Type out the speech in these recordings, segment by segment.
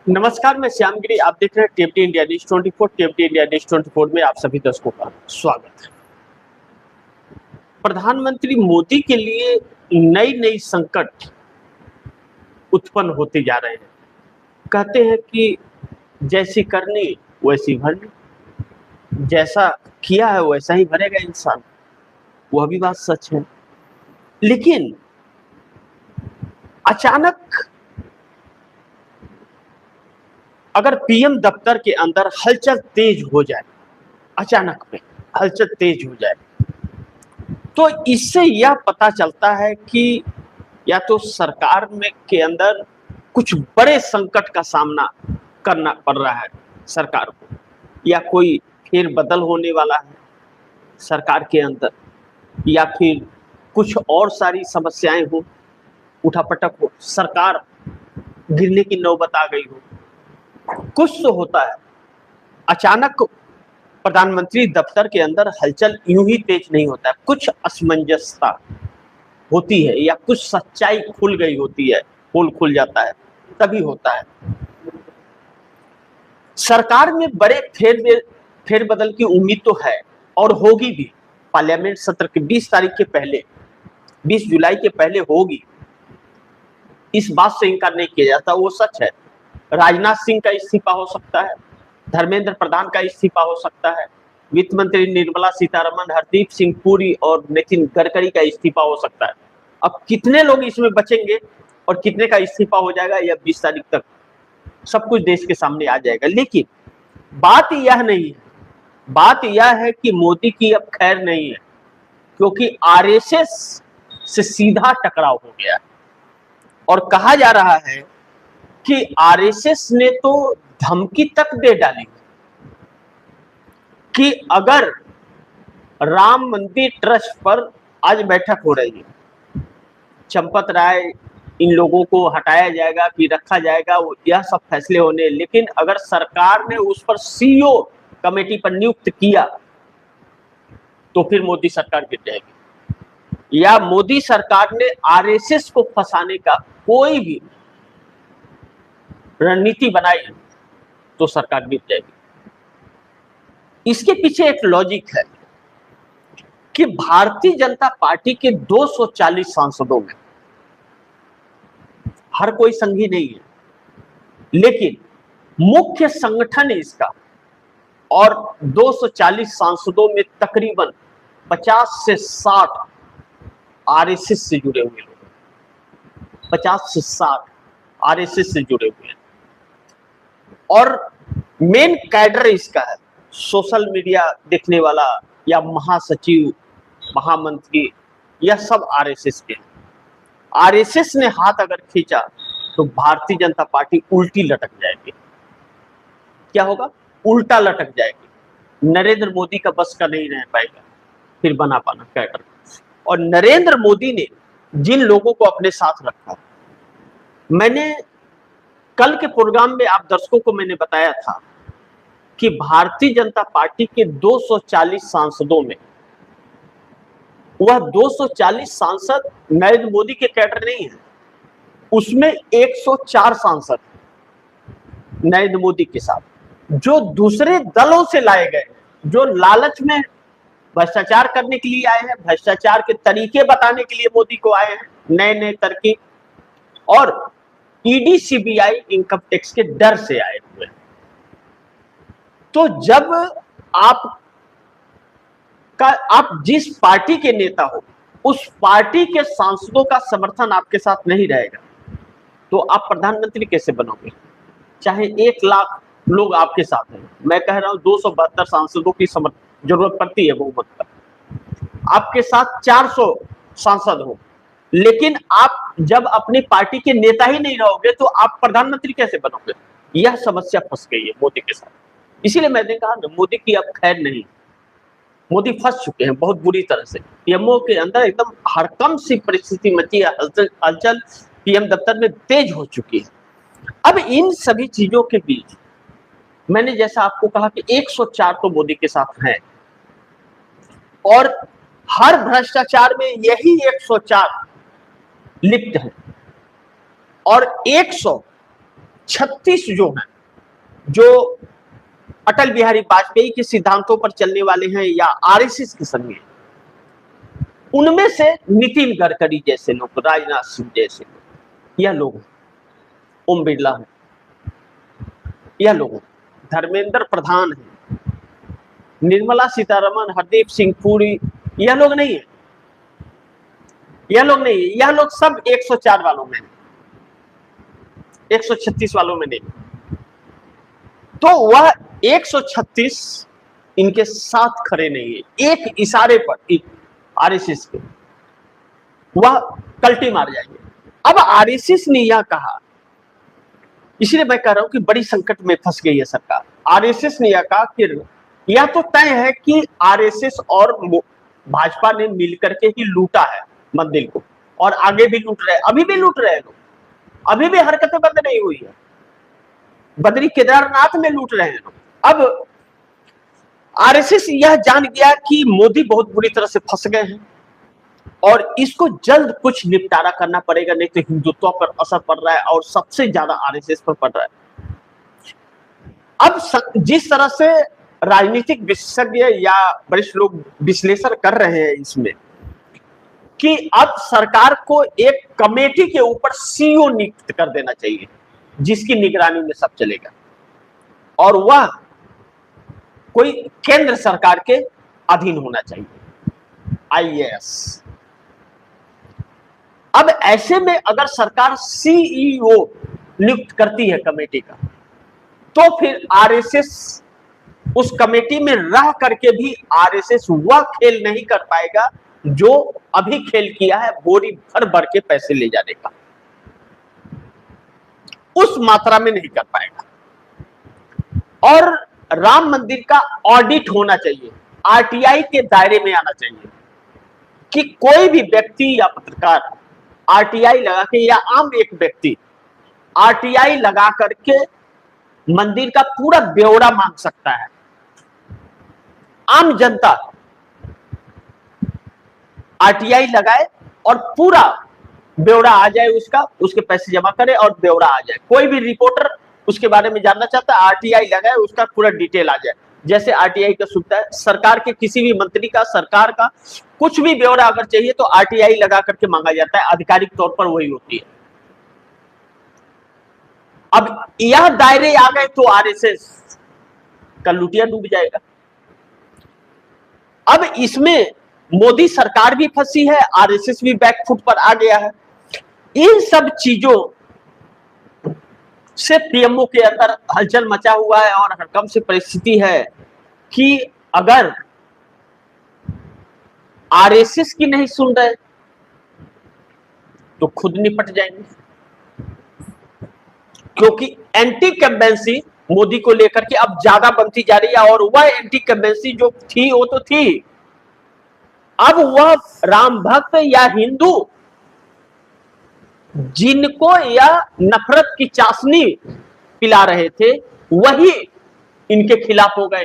नमस्कार, मैं श्यामगिरी। आप देख रहे हैं TMT India news 24। TMT India news 24 में आप सभी दर्शकों का स्वागत है। प्रधानमंत्री मोदी के लिए नई नई संकट उत्पन्न होते जा रहे हैं। कहते हैं कि जैसी करनी वैसी भरनी, जैसा किया है वैसा ही भरेगा इंसान। वह भी बात सच है, लेकिन अचानक अगर पीएम दफ्तर के अंदर हलचल तेज हो जाए, अचानक में हलचल तेज हो जाए, तो इससे यह पता चलता है कि या तो सरकार में के अंदर कुछ बड़े संकट का सामना करना पड़ रहा है सरकार को, या कोई फेरबदल होने वाला है सरकार के अंदर, या फिर कुछ और सारी समस्याएं हो, उठापटक हो, सरकार गिरने की नौबत आ गई हो। कुछ तो होता है। अचानक प्रधानमंत्री दफ्तर के अंदर हलचल यूं ही तेज नहीं होता है, कुछ असमंजसता होती है या कुछ सच्चाई खुल गई होती है, पोल खुल जाता है, तभी होता है। सरकार में बड़े फेरबदल की उम्मीद तो है और होगी भी। पार्लियामेंट सत्र के 20 तारीख के पहले, 20 जुलाई के पहले होगी, इस बात से इनकार नहीं किया जाता, वो सच है। राजनाथ सिंह का इस्तीफा हो सकता है, धर्मेंद्र प्रधान का इस्तीफा हो सकता है, वित्त मंत्री निर्मला सीतारमण, हरदीप सिंह पुरी और नितिन गडकरी का इस्तीफा हो सकता है। अब कितने लोग इसमें बचेंगे और कितने का इस्तीफा हो जाएगा, यह 20 तारीख तक सब कुछ देश के सामने आ जाएगा। लेकिन बात यह नहीं है, बात यह है कि मोदी की अब खैर नहीं है, क्योंकि आरएसएस से सीधा टकराव हो गया और कहा जा रहा है कि आरएसएस ने तो धमकी तक दे डाली कि अगर राम मंदिर ट्रस्ट पर आज बैठक हो रही है, चंपत राय, इन लोगों को हटाया जाएगा कि रखा जाएगा, यह सब फैसले होने, लेकिन अगर सरकार ने उस पर सीईओ कमेटी पर नियुक्त किया तो फिर मोदी सरकार गिर जाएगी। या मोदी सरकार ने आरएसएस को फंसाने का कोई भी रणनीति बनाई तो सरकार गिर जाएगी। इसके पीछे एक लॉजिक है कि भारतीय जनता पार्टी के 240 सांसदों में हर कोई संघी नहीं है, लेकिन मुख्य संगठन इसका, और 240 सांसदों में तकरीबन 50 से 60 आरएसएस से जुड़े हुए लोग, 50 से 60 आरएसएस से जुड़े हुए हैं। और मेन कैडर इसका है सोशल मीडिया देखने वाला या महासचिव, महामंत्री, यह सब आरएसएस के हैं। आरएसएस ने हाथ अगर खींचा तो भारतीय जनता पार्टी उल्टी लटक जाएगी। क्या होगा? उल्टा लटक जाएगी। नरेंद्र मोदी का बस का नहीं रह पाएगा फिर बना पाना कैडर। और नरेंद्र मोदी ने जिन लोगों को अपने साथ रखा, मैंने कल के प्रोग्राम में आप दर्शकों को मैंने बताया था कि भारतीय जनता पार्टी के 240 सांसदों में वह 240 सांसद नरेंद्र मोदी के कैडर नहीं है, उसमें 104 सांसद नरेंद्र मोदी के साथ जो दूसरे दलों से लाए गए, जो लालच में भ्रष्टाचार करने के लिए आए हैं, भ्रष्टाचार के तरीके बताने के लिए मोदी को आए हैं, नए नए तरकीब, और ईडी सीबीआई इनकम टैक्स के डर से आए हुए। तो जब आप जिस पार्टी के नेता हो, उस पार्टी के सांसदों का समर्थन आपके साथ नहीं रहेगा तो आप प्रधानमंत्री कैसे बनोगे? चाहे 1 लाख लोग आपके साथ हैं, मैं कह रहा हूं 272 सांसदों की जरूरत पड़ती है बहुमत का, आपके साथ 400 सांसद हो, लेकिन आप जब अपनी पार्टी के नेता ही नहीं रहोगे तो आप प्रधानमंत्री कैसे बनोगे? यह समस्या फंस गई है मोदी के साथ। इसीलिए मैंने कहा ना, मोदी की अब खैर नहीं, मोदी फंस चुके हैं बहुत बुरी तरह से। पीएमओ के अंदर एकदम हड़कंप सी परिस्थिति मची है, हलचल पीएम दफ्तर में तेज हो चुकी है। अब इन सभी चीजों के बीच मैंने जैसा आपको कहा कि 104 तो मोदी के साथ हैं, और हर भ्रष्टाचार में यही 104 लिप्त हैं, और 100 36 जो हैं, जो अटल बिहारी वाजपेयी के सिद्धांतों पर चलने वाले हैं या आरएसएस के संग हैं, उनमें से नितिन गडकरी जैसे लोग, राजनाथ सिंह जैसे लोग, यह लोग, ओम बिरला है, यह लोग, धर्मेंद्र प्रधान है, निर्मला सीतारमण, हरदीप सिंह पुरी, यह लोग नहीं है, यह लोग नहीं है, यह लोग सब 104 वालों में, 136 वालों में नहीं। तो वह 136 इनके साथ खड़े नहीं है, एक इशारे पर आरएसएस के वह कल्टी मार जाएंगे। अब आरएसएस ने यह कहा, इसलिए मैं कह रहा हूं कि बड़ी संकट में फंस गई है सरकार। आरएसएस ने यह कहा कि यह तो तय है कि आरएसएस और भाजपा ने मिलकर के ही लूटा है मंदिर को, और आगे भी लूट रहे हैं, अभी भी लूट रहे हैं लोग, अभी भी हरकतें बंद नहीं हुई है, बद्री केदारनाथ में लूट रहे हैं लोग। अब आरएसएस यह जान गया कि मोदी बहुत बुरी तरह से फंस गए हैं और इसको जल्द कुछ निपटारा करना पड़ेगा, नहीं तो हिंदुत्व पर असर पड़ रहा है और सबसे ज्यादा आरएसएस पर पड़ रहा है। अब जिस तरह से राजनीतिक विशेषज्ञ या वरिष्ठ लोग विश्लेषण कर रहे हैं इसमें कि अब सरकार को एक कमेटी के ऊपर सीईओ नियुक्त कर देना चाहिए जिसकी निगरानी में सब चलेगा, और वह कोई केंद्र सरकार के अधीन होना चाहिए, आईएएस। अब ऐसे में अगर सरकार सीईओ नियुक्त करती है कमेटी का, तो फिर आरएसएस उस कमेटी में रह करके भी आरएसएस वह खेल नहीं कर पाएगा जो अभी खेल किया है, बोरी भर भर के पैसे ले जाने का, उस मात्रा में नहीं कर पाएगा। और राम मंदिर का ऑडिट होना चाहिए, आरटीआई के दायरे में आना चाहिए कि कोई भी व्यक्ति या पत्रकार आरटीआई लगा के, या आम एक व्यक्ति आरटीआई लगा करके मंदिर का पूरा ब्यौरा मांग सकता है। आम जनता आरटीआई लगाए और पूरा ब्यौरा आ जाए उसका, उसके पैसे जमा करे और ब्यौरा आ जाए। कोई भी रिपोर्टर उसके बारे में जानना चाहता है, आरटीआई लगाए, उसका पूरा डिटेल आ जाए। जैसे आरटीआई का सुविधा है, सरकार के किसी भी मंत्री का, सरकार का कुछ भी ब्यौरा अगर चाहिए तो आरटीआई लगा करके मांगा जाता है, आधिकारिक तौर पर वही होती है। अब यह दायरे आ गए तो आरएसएस का लुटिया डूब जाएगा। अब इसमें मोदी सरकार भी फंसी है, आरएसएस भी बैकफुट पर आ गया है। इन सब चीजों से पीएमओ के अंदर हलचल मचा हुआ है और हड़कंप से परिस्थिति है कि अगर आरएसएस की नहीं सुन रहे तो खुद निपट जाएंगे, क्योंकि एंटी कंबेंसी मोदी को लेकर के अब ज्यादा बनती जा रही है, और वह एंटी कंबेंसी जो थी वो तो थी, अब वह राम भक्त या हिंदू जिनको या नफरत की चाशनी पिला रहे थे वही इनके खिलाफ हो गए।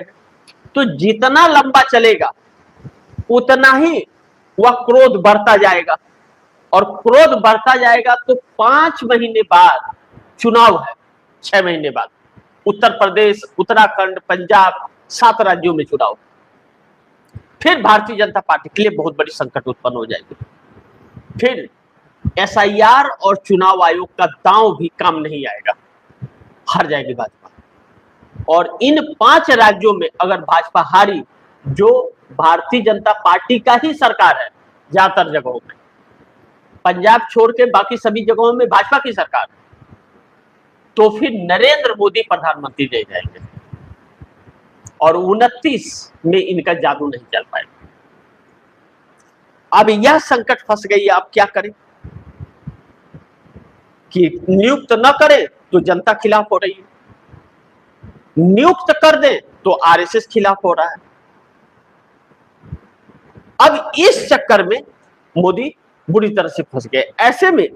तो जितना लंबा चलेगा उतना ही वह क्रोध बढ़ता जाएगा, और क्रोध बढ़ता जाएगा तो 5 महीने बाद चुनाव है, 6 महीने बाद उत्तर प्रदेश, उत्तराखंड, पंजाब, 7 राज्यों में चुनाव, फिर भारतीय जनता पार्टी के लिए बहुत बड़ी संकट उत्पन्न हो जाएगी। फिर एसआईआर और चुनाव आयोग का दांव भी काम नहीं आएगा, हार जाएगी भाजपा। और इन 5 राज्यों में अगर भाजपा हारी, जो भारतीय जनता पार्टी का ही सरकार है ज्यादातर जगहों में, पंजाब छोड़ के बाकी सभी जगहों में भाजपा की सरकार, तो फिर नरेंद्र मोदी प्रधानमंत्री रह जाएंगे और 29 में इनका जादू नहीं चल पाएगा। अब यह संकट फंस गई है, अब क्या करें कि नियुक्त न करें तो जनता खिलाफ हो रही है, नियुक्त कर दे तो आरएसएस खिलाफ हो रहा है। अब इस चक्कर में मोदी बुरी तरह से फंस गए। ऐसे में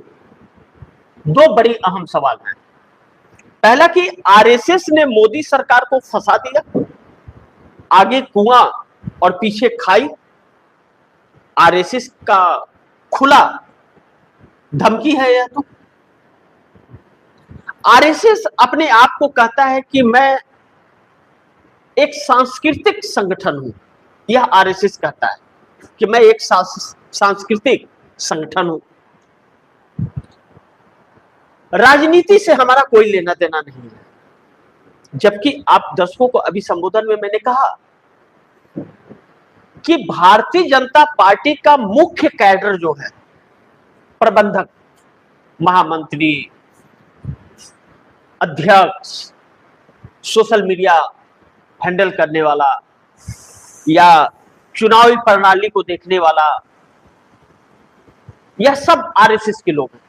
2 बड़ी अहम सवाल हैं। पहला कि आरएसएस ने मोदी सरकार को फंसा दिया, आगे कुआं और पीछे खाई, आरएसएस का खुला धमकी है यह। तो आरएसएस अपने आप को कहता है कि मैं एक सांस्कृतिक संगठन हूं। यह आरएसएस कहता है कि मैं एक सांस्कृतिक संगठन हूं, राजनीति से हमारा कोई लेना देना नहीं है। जबकि आप दर्शकों को अभी संबोधन में मैंने कहा कि भारतीय जनता पार्टी का मुख्य कैडर जो है, प्रबंधक, महामंत्री, अध्यक्ष, सोशल मीडिया हैंडल करने वाला या चुनावी प्रणाली को देखने वाला, यह सब आरएसएस के लोग हैं।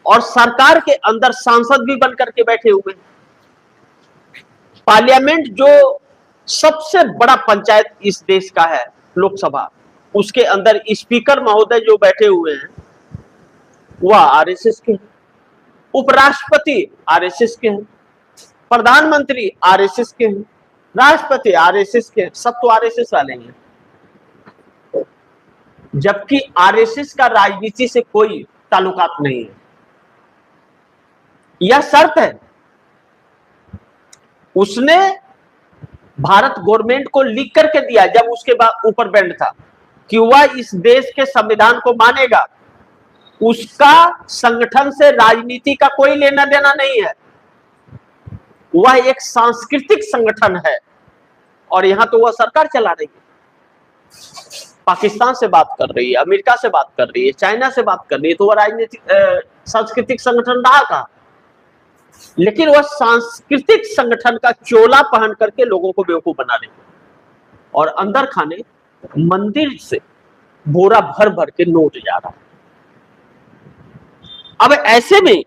और सरकार के अंदर सांसद भी बनकर के बैठे हुए हैं। पार्लियामेंट जो सबसे बड़ा पंचायत इस देश का है, लोकसभा, उसके अंदर स्पीकर महोदय जो बैठे हुए हैं वह आरएसएस के हैं, उपराष्ट्रपति आरएसएस के हैं, प्रधानमंत्री आरएसएस के हैं, राष्ट्रपति आरएसएस के हैं, सब तो आरएसएस वाले हैं। जबकि आरएसएस का राजनीति से कोई ताल्लुकात नहीं है। यह शर्त है, उसने भारत गवर्नमेंट को लिख करके दिया जब उसके बाद ऊपर बैंड था कि वह इस देश के संविधान को मानेगा, उसका संगठन से राजनीति का कोई लेना देना नहीं है, वह एक सांस्कृतिक संगठन है। और यहां तो वह सरकार चला रही है, पाकिस्तान से बात कर रही है, अमेरिका से बात कर रही है, चाइना से बात कर रही है, तो वह राजनीतिक सांस्कृतिक संगठन रहा कहां? लेकिन वह सांस्कृतिक संगठन का चोला पहन करके लोगों को बेवकूफ बना रही है और अंदर खाने मंदिर से बोरा भर भर के नोट जा रहा है। अब ऐसे में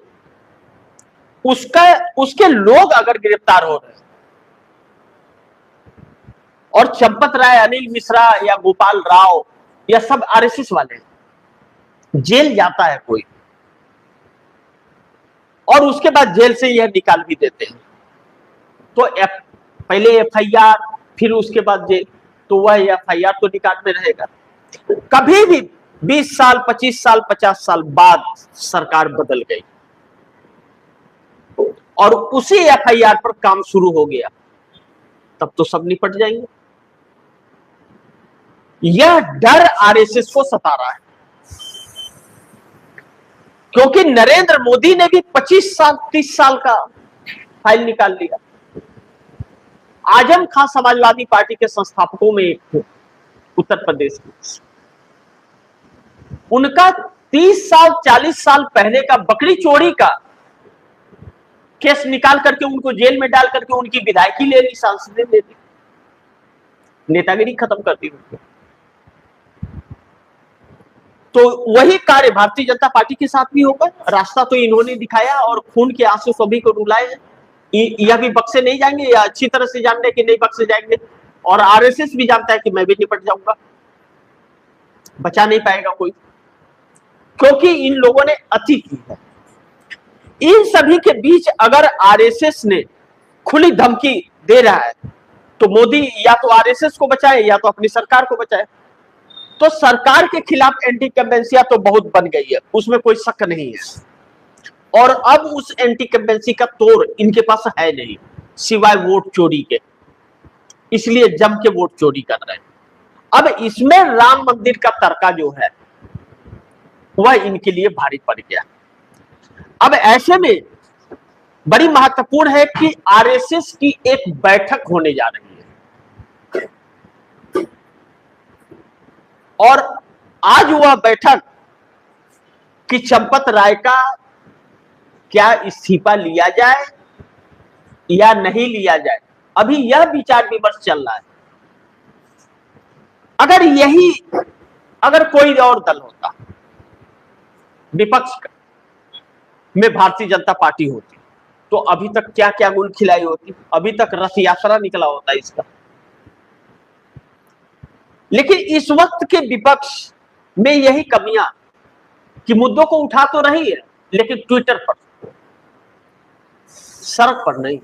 उसके लोग अगर गिरफ्तार हो रहे हैं और चंपत राय, अनिल मिश्रा या गोपाल राव या सब आरएसएस वाले हैं, जेल जाता है कोई और उसके बाद जेल से यह निकाल भी देते हैं, तो पहले एफआईआर फिर उसके बाद जेल, तो वह एफआईआर तो रिकॉर्ड में रहेगा। कभी भी 20 साल, 25 साल, 50 साल बाद सरकार बदल गई और उसी एफआईआर पर काम शुरू हो गया, तब तो सब निपट जाएंगे। यह डर आरएसएस को सता रहा है, क्योंकि नरेंद्र मोदी ने भी 25 साल, 30 साल का फाइल निकाल लिया। आजम खान समाजवादी पार्टी के संस्थापकों में एक थे, उत्तर प्रदेश में। उनका 30 साल, 40 साल पहले का बकरी चोरी का केस निकाल करके उनको जेल में डाल करके उनकी विधायकी ले ली, सांसद ले ली, नेतागिरी खत्म कर दी उनको। तो वही कार्य भारतीय जनता पार्टी के साथ भी होगा। रास्ता तो इन्होंने दिखाया और खून के आंसू सभी को रुलाए हैं। यह भी बक्से नहीं जाएंगे, या अच्छी तरह से जान रहे कि नहीं बक्से जाएंगे। और आरएसएस भी जानता है कि मैं भी निपट जाऊंगा, बचा नहीं पाएगा कोई, क्योंकि इन लोगों ने अति की है। इन सभी के बीच अगर आरएसएस ने खुली धमकी दे रहा है तो मोदी या तो आरएसएस को बचाए या तो अपनी सरकार को बचाए। तो सरकार के खिलाफ एंटी कंवेंसिया तो बहुत बन गई है, उसमें कोई शक नहीं है। और अब उस एंटी कंवेंसी का तोड़ इनके पास है नहीं, सिवाय वोट चोरी के, इसलिए जम के वोट चोरी कर रहे हैं। अब इसमें राम मंदिर का तड़का जो है वह इनके लिए भारी पड़ गया। अब ऐसे में बड़ी महत्वपूर्ण है कि आरएसएस की एक बैठक होने जा रही है और आज वह बैठक कि चंपत राय का क्या इस्तीफा लिया जाए या नहीं लिया जाए, अभी यह विचार विमर्श चल रहा है। अगर कोई और दल होता, विपक्ष में भारतीय जनता पार्टी होती, तो अभी तक क्या क्या गुल खिलाई होती, अभी तक रथ यात्रा निकला होता इसका। लेकिन इस वक्त के विपक्ष में यही कमियां कि मुद्दों को उठा तो रही है, लेकिन ट्विटर पर, सड़क पर नहीं।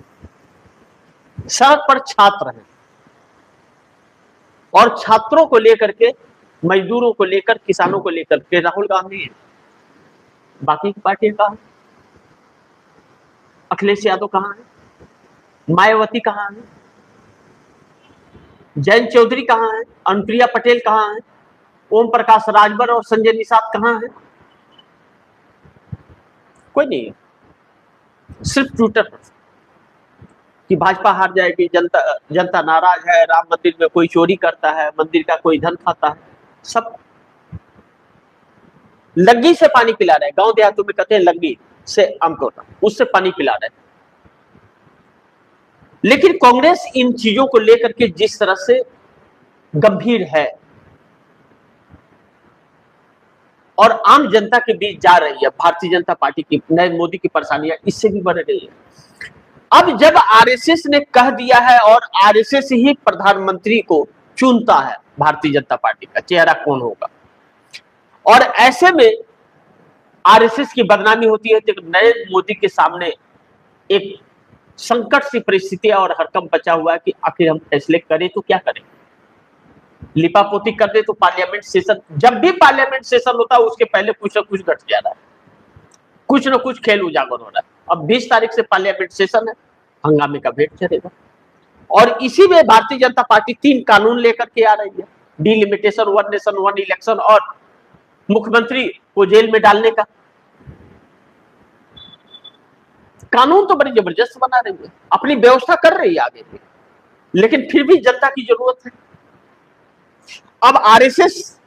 सड़क पर छात्र हैं और छात्रों को लेकर के, मजदूरों को लेकर, किसानों को लेकर के राहुल गांधी है, बाकी की पार्टियां कहां? अखिलेश यादव कहाँ है, मायावती कहाँ है, जयंत चौधरी कहाँ है, अनुप्रिया पटेल कहाँ है, ओम प्रकाश राजभर और संजय निषाद कहाँ है? कोई नहीं है। सिर्फ ट्विटर पर कि भाजपा हार जाएगी, जनता जनता नाराज है, राम मंदिर में कोई चोरी करता है, मंदिर का कोई धन खाता है, सब लग्गी से पानी पिला रहे हैं। गांव देहातों में कहते हैं लग्गी से आमतौर उससे पानी पिला रहे हैं। लेकिन कांग्रेस इन चीजों को लेकर के जिस तरह से गंभीर है और आम जनता के बीच जा रही है, भारतीय जनता पार्टी की नरेंद्र मोदी की परेशानियां इससे भी बढ़ रही है। अब जब आरएसएस ने कह दिया है और आरएसएस ही प्रधानमंत्री को चुनता है, भारतीय जनता पार्टी का चेहरा कौन होगा, और ऐसे में आरएसएस की बदनामी होती है, तो नरेंद्र मोदी के सामने एक संकट सी परिस्थिति और हरकम बचा हुआ है कि आखिर हम फैसले करें तो क्या करें। लिपापोती कर दे तो पार्लियामेंट सेशन, जब भी पार्लियामेंट सेशन होता है उसके पहले कुछ ना कुछ घट जा रहा है, कुछ ना कुछ खेल उजागर हो रहा है। अब 20 तारीख से पार्लियामेंट सेशन है, हंगामे का भेंट चलेगा। और इसी में भारतीय जनता पार्टी 3 कानून लेकर के आ रही है, delimitation, one nation one election और मुख्यमंत्री को जेल में डालने का कानून तो बड़ी जबरदस्त बना रही है, अपनी व्यवस्था कर रही है आगे भी, लेकिन फिर भी जनता की जरूरत है। अब आरएसएस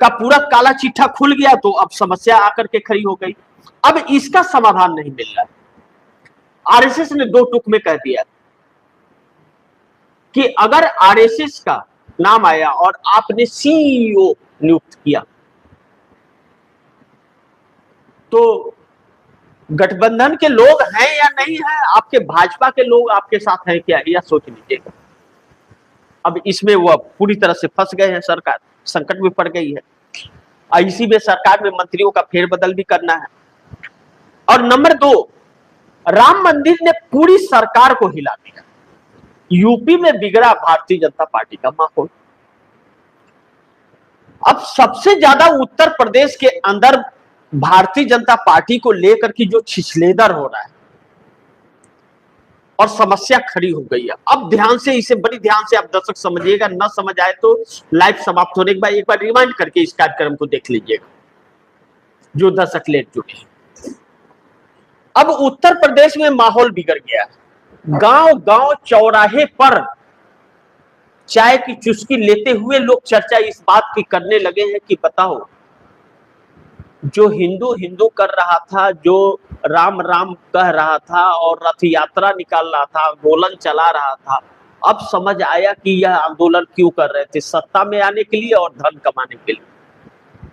का पूरा काला चिट्ठा खुल गया तो अब समस्या आकर के खड़ी हो गई। अब इसका समाधान नहीं मिल रहा है। आरएसएस ने 2 टुक में कह दिया कि अगर आरएसएस का नाम आया और आपने सीईओ नियुक्त किया तो गठबंधन के लोग हैं या नहीं है, आपके भाजपा के लोग आपके साथ हैं क्या, यह सोच लीजिएगा। अब इसमें वह पूरी तरह से फंस गए हैं, सरकार संकट में पड़ गई है। इसी में सरकार में मंत्रियों का फेरबदल भी करना है। और नंबर 2, राम मंदिर ने पूरी सरकार को हिला दिया। यूपी में बिगड़ा भारतीय जनता पार्टी का माहौल। अब सबसे ज्यादा उत्तर प्रदेश के अंदर भारतीय जनता पार्टी को लेकर की जो छिछलेदर हो रहा है और समस्या खड़ी हो गई है। अब ध्यान से इसे बड़ी ध्यान से आप दर्शक समझिएगा, न समझ आए तो लाइव समाप्त होने के बाद एक बार रिमाइंड करके इस कार्यक्रम को देख लीजिएगा, जो दर्शक लेट जुड़े हैं। अब उत्तर प्रदेश में माहौल बिगड़ गया। गांव गांव चौराहे पर चाय की चुस्की लेते हुए लोग चर्चा इस बात की करने लगे हैं कि बताओ, जो हिंदू हिंदू कर रहा था, जो राम राम कह रहा था और रथ यात्रा निकाल रहा था, आंदोलन चला रहा था, अब समझ आया कि यह आंदोलन क्यों कर रहे थे, सत्ता में आने के लिए और धन कमाने के लिए।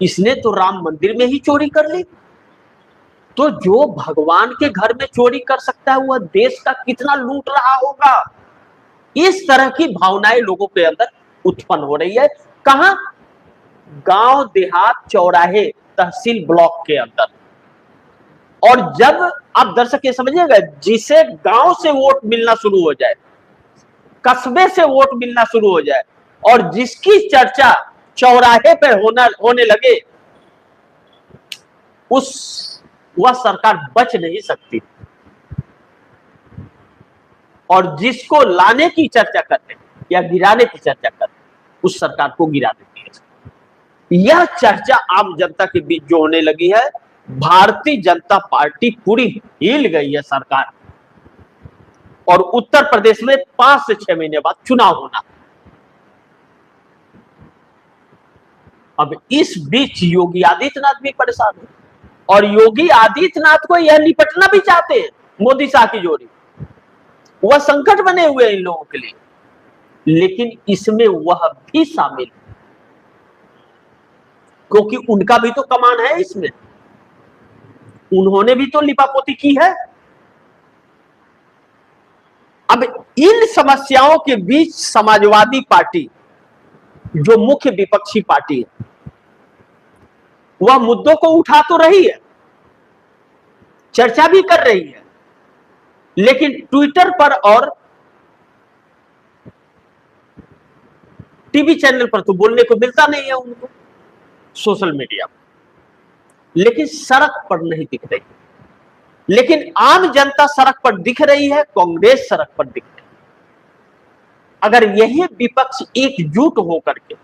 इसने तो राम मंदिर में ही चोरी कर ली, तो जो भगवान के घर में चोरी कर सकता है वह देश का कितना लूट रहा होगा। इस तरह की भावनाएं लोगों के अंदर उत्पन्न हो रही है। कहां? गांव देहात चौराहे तहसील ब्लॉक के अंदर। और जब आप दर्शक ये समझिएगा, जिसे गांव से वोट मिलना शुरू हो जाए, कस्बे से वोट मिलना शुरू हो जाए और जिसकी चर्चा चौराहे पर होने लगे, वह सरकार बच नहीं सकती। और जिसको लाने की चर्चा करते या गिराने की चर्चा करते, उस सरकार को गिरा देती है। यह चर्चा आम जनता के बीच जो होने लगी है, भारतीय जनता पार्टी पूरी हिल गई है सरकार। और उत्तर प्रदेश में 5 से 6 महीने बाद चुनाव होना। अब इस बीच योगी आदित्यनाथ भी परेशान है और योगी आदित्यनाथ को यह निपटना भी चाहते हैं मोदी शाह की जोड़ी। वह संकट बने हुए हैं इन लोगों के लिए, लेकिन इसमें वह भी शामिल, क्योंकि उनका भी तो कमान है इसमें, उन्होंने भी तो लिपापोती की है। अब इन समस्याओं के बीच समाजवादी पार्टी, जो मुख्य विपक्षी पार्टी है, वह मुद्दों को उठा तो रही है, चर्चा भी कर रही है, लेकिन ट्विटर पर और टीवी चैनल पर तो बोलने को मिलता नहीं है उनको, सोशल मीडिया पर, लेकिन सड़क पर नहीं दिख रही। लेकिन आम जनता सड़क पर दिख रही है, कांग्रेस सड़क पर दिख रही है। अगर यही विपक्ष एकजुट होकर के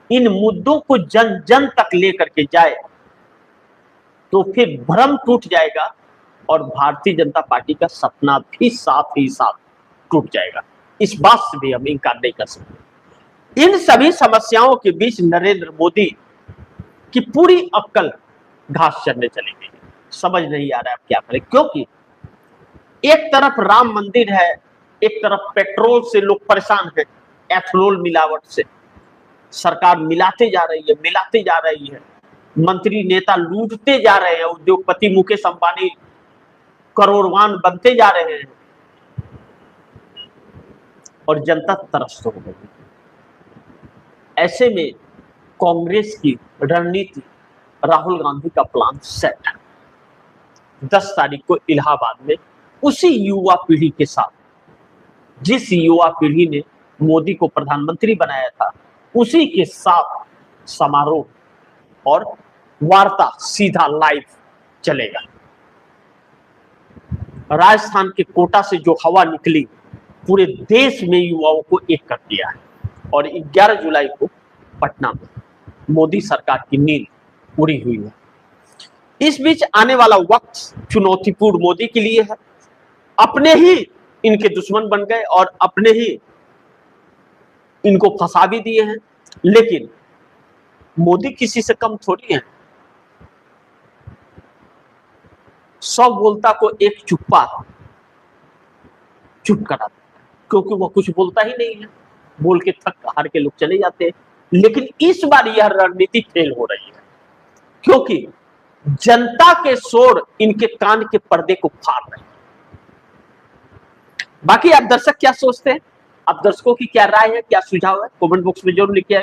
इन मुद्दों को जन जन तक लेकर के जाए तो फिर भ्रम टूट जाएगा और भारतीय जनता पार्टी का सपना भी साथ ही साथ टूट जाएगा। इस बात से भी हम इनकार नहीं कर सकते। इन सभी समस्याओं के बीच नरेंद्र मोदी की पूरी अक्कल घास चरने चली गई। समझ नहीं आ रहा है अब क्या करें, क्योंकि एक तरफ राम मंदिर है, एक तरफ पेट्रोल से लोग परेशान है, एथेनॉल मिलावट से सरकार मिलाते जा रही है, मंत्री नेता लूटते जा रहे हैं, उद्योगपति मुकेश अंबानी करोड़वान बनते जा रहे हैं और जनता त्रस्त हो गई। ऐसे में कांग्रेस की रणनीति, राहुल गांधी का प्लान सेट है। 10 तारीख को इलाहाबाद में उसी युवा पीढ़ी के साथ, जिस युवा पीढ़ी ने मोदी को प्रधानमंत्री बनाया था, उसी के साथ समारोह और वार्ता सीधा लाइव चलेगा। राजस्थान के कोटा से जो हवा निकली पूरे देश में युवाओं को एक कर दिया है और 11 जुलाई को पटना में मोदी सरकार की नींद पूरी हुई है। इस बीच आने वाला वक्त चुनौतीपूर्ण मोदी के लिए है। अपने ही इनके दुश्मन बन गए और अपने ही इनको फंसा भी दिए हैं, लेकिन मोदी किसी से कम थोड़ी है। 100 बोलता को एक चुप्पा चुप करा देता, क्योंकि वो कुछ बोलता ही नहीं है, बोल के थक हार के लोग चले जाते हैं। लेकिन इस बार यह रणनीति फेल हो रही है, क्योंकि जनता के शोर इनके कान के पर्दे को फाड़ रहे हैं। बाकी आप दर्शक क्या सोचते हैं? आप दर्शकों की क्या राय है, क्या सुझाव है, कमेंट बॉक्स में जरूर लिखिए।